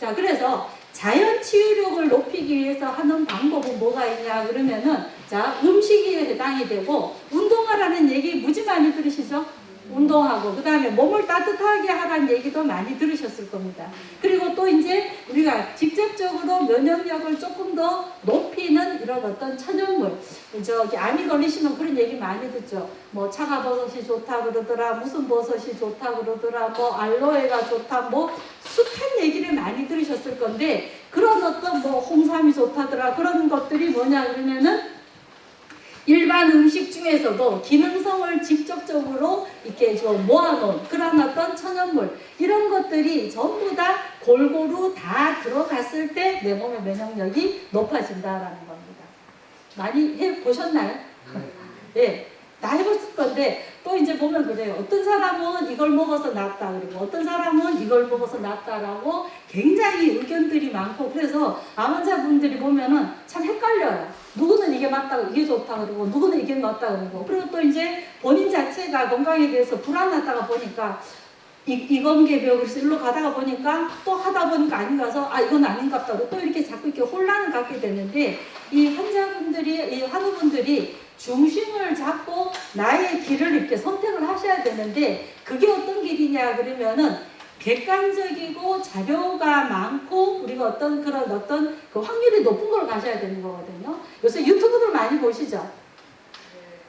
자, 그래서 자연 치유력을 높이기 위해서 하는 방법은 뭐가 있냐 그러면은, 자, 음식이 해당이 되고, 운동하라는 얘기 무지 많이 들으시죠? 운동하고, 그 다음에 몸을 따뜻하게 하라는 얘기도 많이 들으셨을 겁니다. 그리고 또 이제 우리가 직접적으로 면역력을 조금 더 높이는 이런 어떤 천연물, 저기 암이 걸리시면 그런 얘기 많이 듣죠. 뭐 차가버섯이 좋다 그러더라, 무슨 버섯이 좋다 그러더라, 뭐 알로에가 좋다, 뭐 숱한 얘기를 많이 들으셨을 건데, 그런 어떤 뭐 홍삼이 좋다더라, 그런 것들이 뭐냐 그러면은 일반 음식 중에서도 기능성을 직접적으로 이렇게 좀 모아놓은 그런 어떤 천연물, 이런 것들이 전부 다 골고루 다 들어갔을 때 내 몸의 면역력이 높아진다라는 겁니다. 많이 해보셨나요? 네, 다 해봤을 건데, 또 이제 보면 그래요. 어떤 사람은 이걸 먹어서 낫다 그러고, 어떤 사람은 이걸 먹어서 낫다라고 굉장히 의견들이 많고, 그래서 암 환자분들이 보면은 참 헷갈려요. 누구는 이게 맞다고, 이게 좋다 그러고, 누구는 이게 맞다 그러고, 그리고 또 이제 본인 자체가 건강에 대해서 불안하다가 보니까 이건개벽, 그래서 일로 가다가 보니까 또 하다 보니까 아닌 가서 이건 아닌갑다 또 이렇게 자꾸 이렇게 혼란을 갖게 되는데, 이 환자분들이, 이 환우분들이 중심을 잡고 나의 길을 이렇게 선택을 하셔야 되는데, 그게 어떤 길이냐 그러면은 객관적이고 자료가 많고 우리가 어떤 그런 어떤 그 확률이 높은 걸 가셔야 되는 거거든요. 요새 유튜브들 많이 보시죠?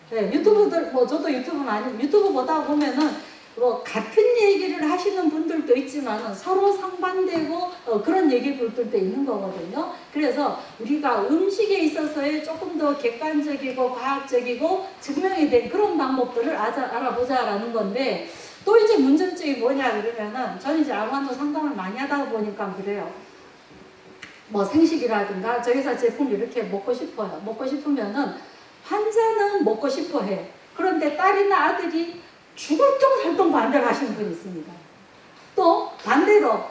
네, 유튜브들, 뭐 저도 유튜브 보다 보면은 뭐 같은 얘기를 하시는 분들도 있지만 서로 상반되고 그런 얘기들도 있는 거거든요. 그래서 우리가 음식에 있어서의 조금 더 객관적이고 과학적이고 증명이 된 그런 방법들을 알아보자라는 건데, 또 이제 문제점이 뭐냐 그러면은, 저는 이제 암환우 상담을 많이 하다 보니까 그래요. 뭐 생식이라든가 저희 회사 제품을 이렇게 먹고 싶어요. 먹고 싶으면은 환자는 먹고 싶어 해. 그런데 딸이나 아들이 죽을 똥살똥 반대를 하시는 분이 있습니다. 또 반대로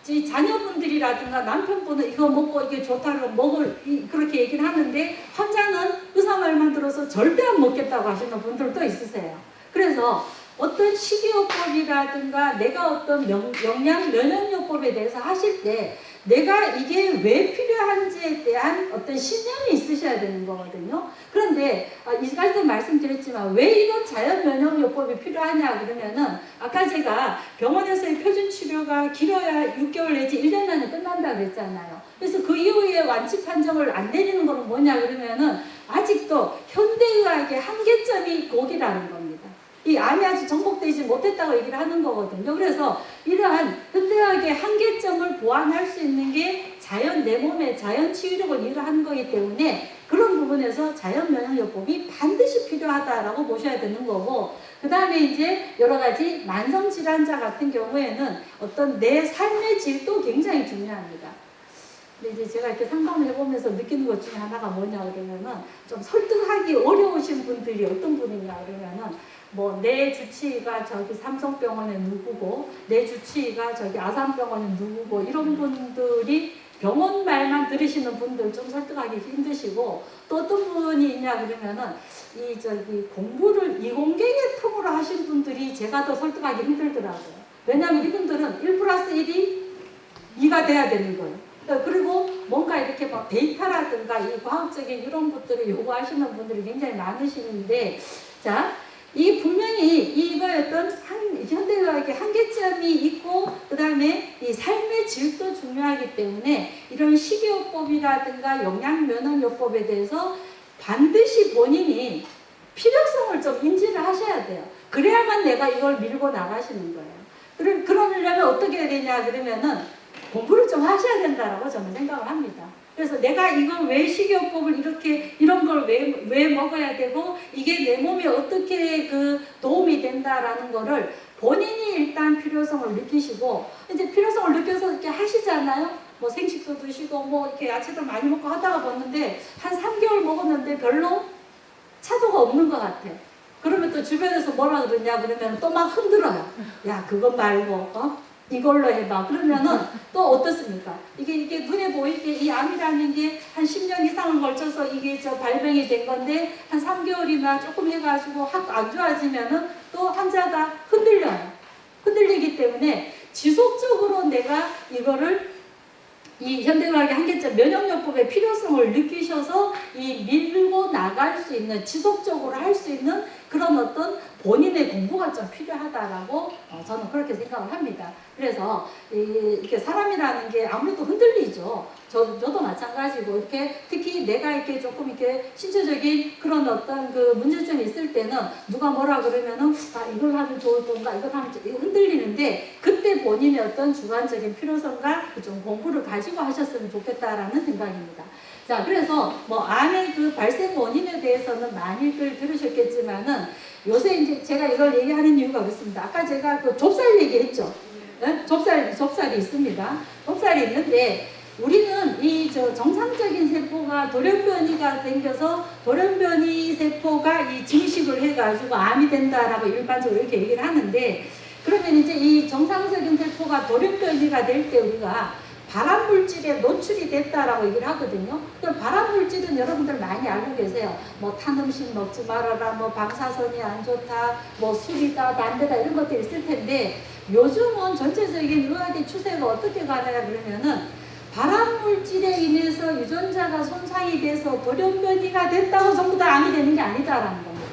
자녀분들이라든가 남편분은 이거 먹고 이게 좋다고 그렇게 얘기를 하는데, 환자는 의사 말만 들어서 절대 안 먹겠다고 하시는 분들도 있으세요. 그래서 어떤 식이요법이라든가 내가 어떤 영양 면역요법에 대해서 하실 때 내가 이게 왜 필요한지에 대한 어떤 신념이 있으셔야 되는 거거든요. 그런데 이까지도 말씀드렸지만 왜 이런 자연 면역요법이 필요하냐 그러면은, 아까 제가 병원에서의 표준 치료가 길어야 6개월 내지 1년 안에 끝난다 그랬잖아요. 그래서 그 이후에 완치 판정을 안 내리는 거는 뭐냐 그러면은, 아직도 현대의학의 한계점이 거기라는 겁니다. 이 암이 아직 정복되지 못했다고 얘기를 하는 거거든요. 그래서 이러한 현대학의 한계점을 보완할 수 있는 게 내 몸의 자연 치유력을 일하는 거기 때문에, 그런 부분에서 자연 면역요법이 반드시 필요하다라고 보셔야 되는 거고, 그 다음에 이제 여러 가지 만성 질환자 같은 경우에는 어떤 내 삶의 질도 굉장히 중요합니다. 근데 이제 제가 이렇게 상담을 해보면서 느끼는 것 중에 하나가 뭐냐 그러면은, 좀 설득하기 어려우신 분들이 어떤 분이냐 그러면은, 뭐 내 주치의가 저기 삼성병원에 누구고 내 주치의가 저기 아산병원에 누구고, 이런 분들이 병원 말만 들으시는 분들 좀 설득하기 힘드시고, 또 어떤 분이 있냐 그러면은 이 저기 공부를 이공계통으로 하신 분들이 제가 더 설득하기 힘들더라고요. 왜냐하면 이분들은 1+1이 2가 돼야 되는 거예요. 그리고 뭔가 이렇게 막 데이터라든가 이 과학적인 이런 것들을 요구하시는 분들이 굉장히 많으시는데, 자, 이 분명히 이거였던 현대의학의 한계점이 있고, 그 다음에 이 삶의 질도 중요하기 때문에 이런 식이요법이라든가 영양면역요법에 대해서 반드시 본인이 필요성을 좀 인지를 하셔야 돼요. 그래야만 내가 이걸 밀고 나가시는 거예요. 그러려면 어떻게 해야 되냐 그러면은 공부를 좀 하셔야 된다라고 저는 생각을 합니다. 그래서 내가 이걸 왜 식이요법을 이런 걸 왜 먹어야 되고, 이게 내 몸에 어떻게 그 도움이 된다라는 거를 본인이 일단 필요성을 느끼시고, 이제 필요성을 느껴서 이렇게 하시잖아요. 뭐 생식도 드시고 뭐 이렇게 야채도 많이 먹고 하다가 봤는데 한 3개월 먹었는데 별로 차도가 없는 것 같아. 그러면 또 주변에서 뭐라 그러냐 그러면 또 막 흔들어요. 야, 그거 말고 이걸로 해봐. 그러면은 또 어떻습니까? 이게 눈에 보이게 이 암이라는 게 한 10년 이상을 걸쳐서 이게 발병이 된 건데, 한 3개월이나 조금 해가지고 안 좋아지면은 또 환자가 흔들려요. 흔들리기 때문에 지속적으로 내가 이거를 이 현대의학의 한계점 면역요법의 필요성을 느끼셔서 이 밀고 나갈 수 있는 지속적으로 할 수 있는 그런 어떤 본인의 공부가 좀 필요하다라고 저는 그렇게 생각을 합니다. 그래서 이렇게 사람이라는 게 아무래도 흔들리죠. 저도 마찬가지고 이렇게 특히 내가 이렇게 조금 이렇게 신체적인 그런 어떤 그 문제점이 있을 때는 누가 뭐라 그러면은 이걸 하면 좋을 건가 이걸 하면 흔들리는데 그때 본인의 어떤 주관적인 필요성과 좀 공부를 가지고 하셨으면 좋겠다라는 생각입니다. 자, 그래서 뭐 암의 그 발생 원인에 대해서는 많이들 들으셨겠지만은 요새 이제 제가 이걸 얘기하는 이유가 그렇습니다. 아까 제가 그 좁쌀 얘기했죠. 네? 좁쌀이 있습니다. 좁쌀이 있는데 우리는 이 정상적인 세포가 돌연변이가 생겨서 돌연변이 세포가 이 증식을 해가지고 암이 된다라고 일반적으로 이렇게 얘기를 하는데 그러면 이제 이 정상적인 세포가 돌연변이가 될 때 우리가 발암물질에 노출이 됐다라고 얘기를 하거든요. 발암물질은 여러분들 많이 알고 계세요. 뭐 탄 음식 먹지 말아라, 뭐 방사선이 안 좋다, 뭐 술이다, 담배다 이런 것들이 있을 텐데 요즘은 전체적인 의학의 추세가 어떻게 가느냐 그러면은 발암물질에 인해서 유전자가 손상이 돼서 돌연변이가 됐다고 전부 다 암이 되는 게 아니다라는 겁니다.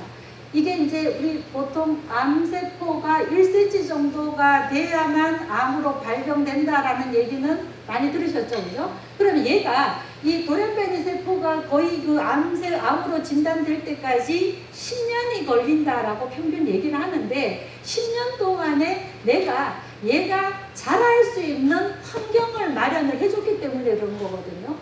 이게 이제 우리 보통 암세포가 1cm 정도가 돼야만 암으로 발병된다라는 얘기는 많이 들으셨죠, 그죠? 그러면 얘가 이 돌연변이 세포가 거의 그 암으로 진단될 때까지 10년이 걸린다라고 평균 얘기를 하는데 10년 동안에 얘가 자랄 수 있는 환경을 마련을 해줬기 때문에 그런 거거든요.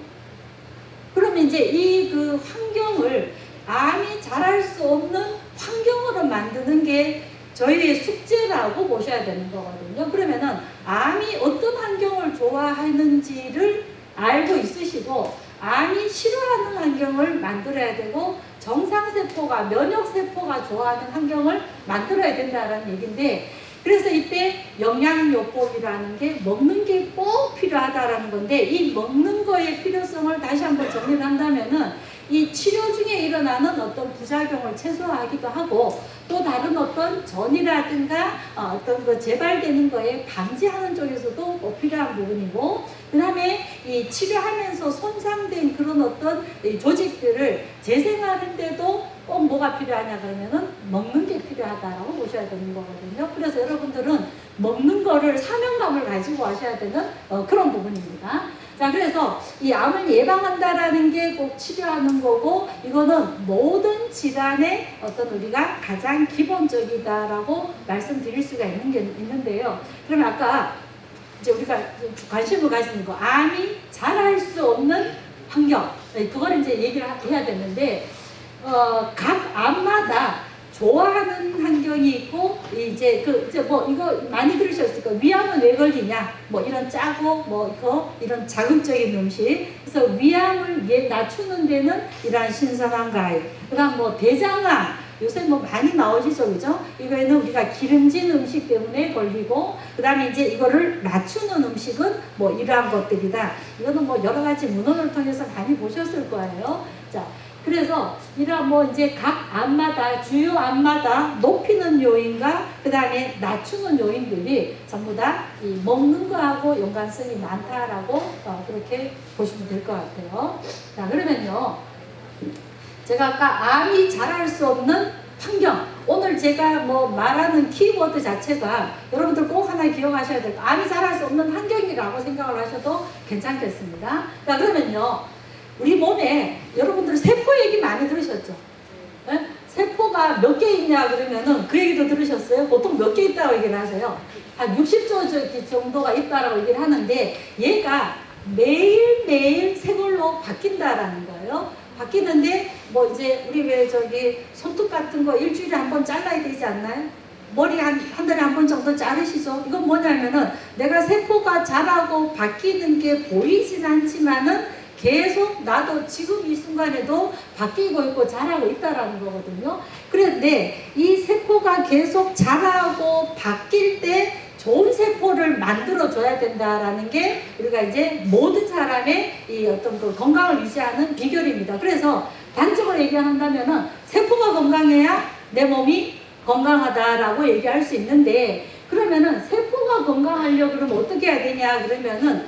그러면 이제 이 그 환경을 암이 자랄 수 없는 환경으로 만드는 게 저희의 숙제라고 보셔야 되는 거거든요. 그러면은 암이 어떤 환경을 좋아하는지를 알고 있으시고 암이 싫어하는 환경을 만들어야 되고 정상세포가 면역세포가 좋아하는 환경을 만들어야 된다는 얘기인데 그래서 이때 영양요법이라는 게 먹는 게 꼭 필요하다라는 건데 이 먹는 거의 필요성을 다시 한번 정리를 한다면은 이 치료 중에 일어나는 어떤 부작용을 최소화하기도 하고 또 다른 어떤 전이라든가 어떤 그 재발되는 거에 방지하는 쪽에서도 꼭 필요한 부분이고 그 다음에 이 치료하면서 손상된 그런 어떤 조직들을 재생하는 데도 꼭 뭐가 필요하냐 그러면은 먹는 게 필요하다라고 보셔야 되는 거거든요. 그래서 여러분들은 먹는 거를 사명감을 가지고 하셔야 되는 그런 부분입니다. 자, 그래서 이 암을 예방한다라는 게 꼭 치료하는 거고 이거는 모든 질환의 어떤 우리가 가장 기본적이다라고 말씀드릴 수가 있는데요. 그러면 아까 이제 우리가 관심을 가지는 거 암이 자랄 수 없는 환경 그걸 이제 얘기를 해야 되는데 각 암마다 좋아하는 환경이 있고 이제 뭐 이거 많이 들으셨을 거예요. 위암은 왜 걸리냐? 뭐 이런 짜고 뭐 이런 자극적인 음식. 그래서 위암을 낮추는 데는 이러한 신선한 과일. 그다음 뭐 대장암 요새 뭐 많이 나오시죠, 그죠? 이거에는 우리가 기름진 음식 때문에 걸리고 그다음에 이제 이거를 낮추는 음식은 뭐 이러한 것들이다. 이거는 뭐 여러 가지 문헌을 통해서 많이 보셨을 거예요. 자. 그래서 이런 뭐 이제 각 암마다 주요 암마다 높이는 요인과 그 다음에 낮추는 요인들이 전부 다 이 먹는 거하고 연관성이 많다라고 그렇게 보시면 될 것 같아요. 자 그러면요 제가 아까 암이 자랄 수 없는 환경 오늘 제가 뭐 말하는 키워드 자체가 여러분들 꼭 하나 기억하셔야 될 거 암이 자랄 수 없는 환경이라고 생각을 하셔도 괜찮겠습니다. 자 그러면요 우리 몸에 여러분들 세포 얘기 많이 들으셨죠? 네? 세포가 몇 개 있냐 그러면은 그 얘기도 들으셨어요? 보통 몇 개 있다고 얘기를 하세요? 한 60조 정도가 있다라고 얘기를 하는데 얘가 매일매일 새 걸로 바뀐다라는 거예요. 바뀌는데 뭐 이제 우리 왜 손톱 같은 거 일주일에 한 번 잘라야 되지 않나요? 머리 한 달에 한 번 정도 자르시죠? 이건 뭐냐면은 내가 세포가 자라고 바뀌는 게 보이진 않지만은 계속 나도 지금 이 순간에도 바뀌고 있고 자라고 있다라는 거거든요. 그런데 이 세포가 계속 자라고 바뀔 때 좋은 세포를 만들어줘야 된다라는 게 우리가 이제 모든 사람의 이 어떤 그 건강을 유지하는 비결입니다. 그래서 단적으로 얘기한다면은 세포가 건강해야 내 몸이 건강하다라고 얘기할 수 있는데 그러면은 세포가 세포가 건강하려고 그러면 어떻게 해야 되냐 그러면은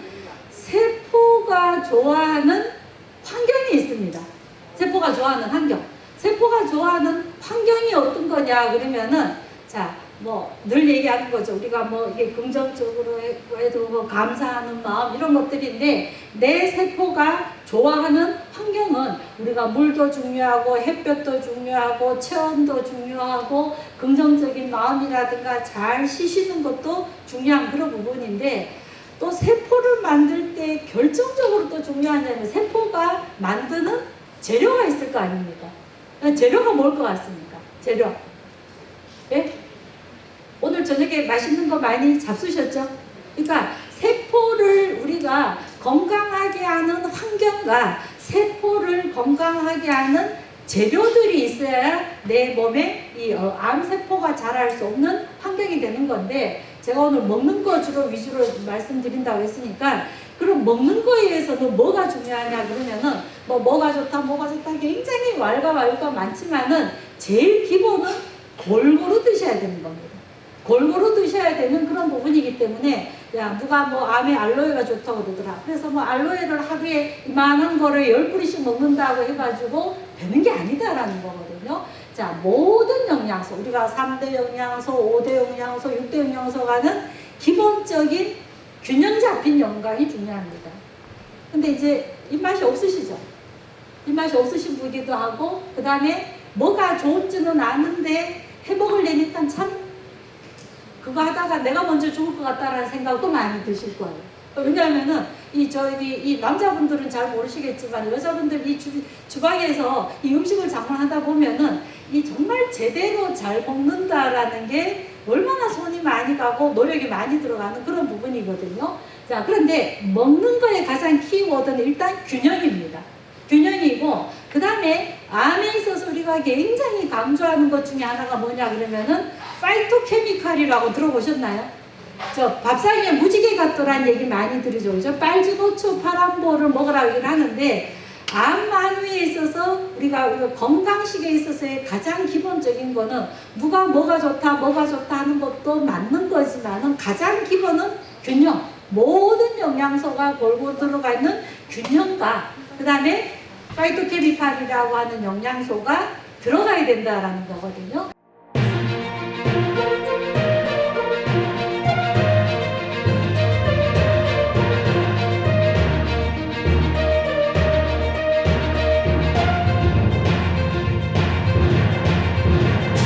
세포가 좋아하는 환경이 있습니다. 세포가 좋아하는 환경. 세포가 좋아하는 환경이 어떤 거냐 그러면은 자, 뭐 늘 얘기하는 거죠. 우리가 뭐 이게 긍정적으로 해도 뭐 감사하는 마음 이런 것들인데 내 세포가 좋아하는 환경은 우리가 물도 중요하고 햇볕도 중요하고 체온도 중요하고 긍정적인 마음이라든가 잘 쉬시는 것도 중요한 그런 부분인데 또 세포를 만들 때 결정적으로 또 중요한 점은 세포가 만드는 재료가 있을 거 아닙니까? 재료가 뭘 것 같습니까? 재료. 예? 오늘 저녁에 맛있는 거 많이 잡수셨죠? 그러니까 세포를 우리가 건강하게 하는 환경과 세포를 건강하게 하는 재료들이 있어야 내 몸에 이 암세포가 자랄 수 없는 환경이 되는 건데 제가 오늘 먹는 거 주로 위주로 말씀드린다고 했으니까 그럼 먹는 거에 의해서는 뭐가 중요하냐 그러면은 뭐가 좋다 굉장히 왈가왈부가 많지만은 제일 기본은 골고루 드셔야 되는 겁니다. 골고루 드셔야 되는 그런 부분이기 때문에 야 누가 뭐 암에 알로에가 좋다고 그러더라. 그래서 뭐 알로에를 하루에 이만한 거를 10뿌리씩 먹는다고 해가지고 되는 게 아니다라는 거거든요. 자, 모든 영양소 우리가 3대 영양소, 5대 영양소, 6대 영양소가는 기본적인 균형 잡힌 영양이 중요합니다. 근데 이제 입맛이 없으시죠? 입맛이 없으신 분이기도 하고 그 다음에 뭐가 좋은지는 아는데 해먹으려니까 참 그거 하다가 내가 먼저 죽을 것 같다라는 생각도 많이 드실 거예요. 왜냐하면은 이 남자분들은 잘 모르시겠지만 여자분들 이 주방에서 이 음식을 장만하다 보면은 이 정말 제대로 잘 먹는다라는 게 얼마나 손이 많이 가고 노력이 많이 들어가는 그런 부분이거든요. 자, 그런데 먹는 거에 가장 키워드는 일단 균형입니다. 균형이고 그 다음에 암에 있어서 우리가 굉장히 강조하는 것 중에 하나가 뭐냐 그러면은 파이토케미칼이라고 들어보셨나요? 저 밥상에 무지개 같더란 얘기 많이 들으죠. 그죠? 빨주노초 파란보를 먹으라고 얘기를 하는데 암 만후에 있어서 우리가 건강식에 있어서의 가장 기본적인 거는 누가 뭐가 좋다 하는 것도 맞는 거지만은 가장 기본은 균형. 모든 영양소가 골고루 들어가 있는 균형과 그 다음에 파이토케미칼이라고 하는 영양소가 들어가야 된다라는 거거든요.